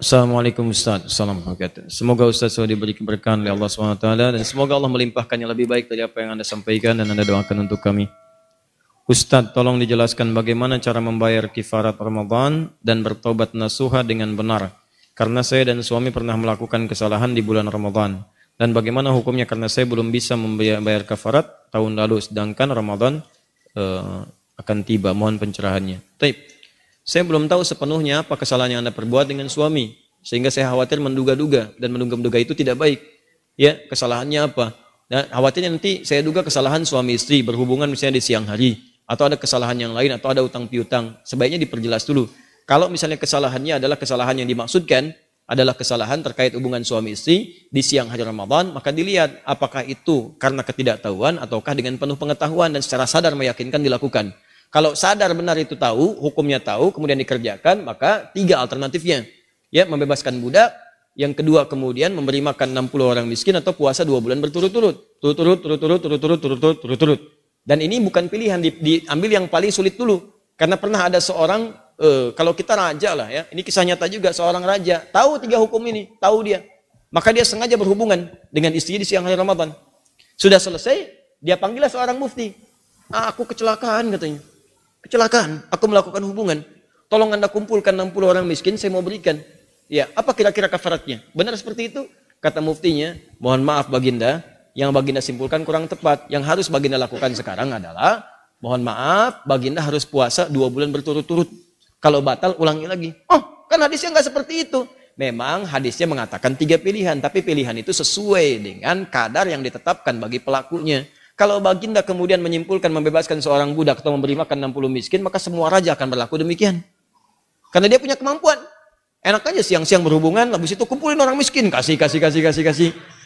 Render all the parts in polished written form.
Assalamualaikum Ustaz. Assalamualaikum. Semoga Ustaz selalu diberi keberkahan oleh Allah SWT dan semoga Allah melimpahkan yang lebih baik dari apa yang Anda sampaikan dan Anda doakan untuk kami. Ustaz, tolong dijelaskan bagaimana cara membayar kifarat Ramadan dan bertobat nasuha dengan benar. Karena saya dan suami pernah melakukan kesalahan di bulan Ramadan. Dan bagaimana hukumnya karena saya belum bisa membayar kafarat tahun lalu sedangkan Ramadan akan tiba. Mohon pencerahannya. Taib. Saya belum tahu sepenuhnya apa kesalahan yang Anda perbuat dengan suami. Sehingga saya khawatir menduga-duga. Dan menduga-duga itu tidak baik. Ya, kesalahannya apa? Nah, khawatirnya nanti saya duga kesalahan suami istri berhubungan misalnya di siang hari. Atau ada kesalahan yang lain, atau ada utang piutang. Sebaiknya diperjelas dulu. Kalau misalnya kesalahannya adalah kesalahan yang dimaksudkan, adalah kesalahan terkait hubungan suami istri di siang hari Ramadan, maka dilihat apakah itu karena ketidaktahuan ataukah dengan penuh pengetahuan dan secara sadar meyakinkan dilakukan. Kalau sadar benar itu tahu, hukumnya tahu, kemudian dikerjakan, maka 3 alternatifnya. Ya, membebaskan budak, yang kedua kemudian memberi makan 60 orang miskin atau puasa 2 bulan berturut-turut. Turut-turut. Dan ini bukan pilihan, diambil yang paling sulit dulu. Karena pernah ada seorang, kalau kita raja lah ya, ini kisah nyata juga, seorang raja, tahu 3 hukum ini, tahu dia. Maka dia sengaja berhubungan dengan istri di siang hari Ramadan. Sudah selesai, dia panggillah seorang mufti. Aku kecelakaan katanya. Kecelakaan, aku melakukan hubungan. Tolong Anda kumpulkan 60 orang miskin, saya mau berikan. Ya, apa kira-kira kafaratnya? Benar seperti itu? Kata muftinya, mohon maaf Baginda, yang Baginda simpulkan kurang tepat. Yang harus Baginda lakukan sekarang adalah, mohon maaf, Baginda harus puasa 2 bulan berturut-turut. Kalau batal, ulangi lagi. Oh, kan hadisnya nggak seperti itu. Memang hadisnya mengatakan 3 pilihan, tapi pilihan itu sesuai dengan kadar yang ditetapkan bagi pelakunya. Kalau Baginda kemudian menyimpulkan membebaskan seorang budak atau memberi makan 60 miskin, maka semua raja akan berlaku demikian. Karena dia punya kemampuan. Enak aja siang-siang berhubungan, habis itu kumpulin orang miskin, kasih.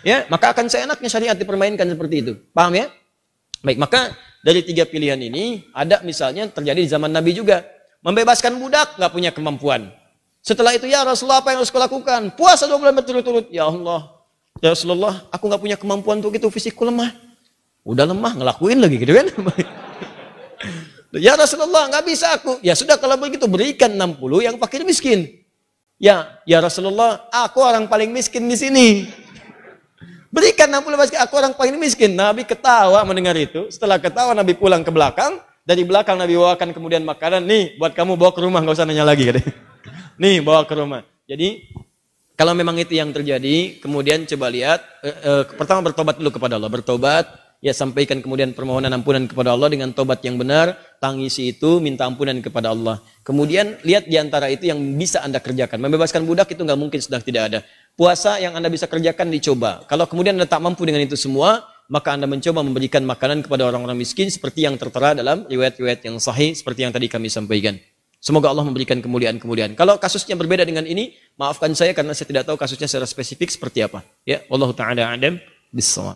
Ya, maka akan seenaknya syariat dipermainkan seperti itu. Paham ya? Baik, maka dari 3 pilihan ini, ada misalnya terjadi di zaman Nabi juga. Membebaskan budak, nggak punya kemampuan. Setelah itu, ya Rasulullah, apa yang harus kulakukan? Puasa 2 bulan berturut-turut. Ya Allah, ya Rasulullah, aku nggak punya kemampuan untuk itu, fisikku lemah. Udah lemah, ngelakuin lagi gitu kan. Ya Rasulullah, nggak bisa aku. Ya sudah, kalau begitu berikan 60 yang fakir miskin. Ya Rasulullah, aku orang paling miskin di sini. Berikan 60 miskin, aku orang paling miskin. Nabi ketawa mendengar itu. Setelah ketawa, Nabi pulang ke belakang. Dari belakang Nabi bawakan kemudian makanan. Nih, buat kamu bawa ke rumah, nggak usah nanya lagi. Nih, bawa ke rumah. Jadi, kalau memang itu yang terjadi, kemudian coba lihat. Pertama bertobat dulu kepada Allah. Bertobat. Ya, sampaikan kemudian permohonan ampunan kepada Allah dengan tobat yang benar, tangisi itu, minta ampunan kepada Allah. Kemudian lihat diantara itu yang bisa Anda kerjakan. Membebaskan budak itu nggak mungkin sudah tidak ada. Puasa yang Anda bisa kerjakan dicoba. Kalau kemudian Anda tak mampu dengan itu semua, maka Anda mencoba memberikan makanan kepada orang-orang miskin seperti yang tertera dalam riwayat-riwayat yang sahih seperti yang tadi kami sampaikan. Semoga Allah memberikan kemuliaan-kemuliaan. Kalau kasusnya berbeda dengan ini, maafkan saya karena saya tidak tahu kasusnya secara spesifik seperti apa. Ya, wallahu taala a'lam bissawab.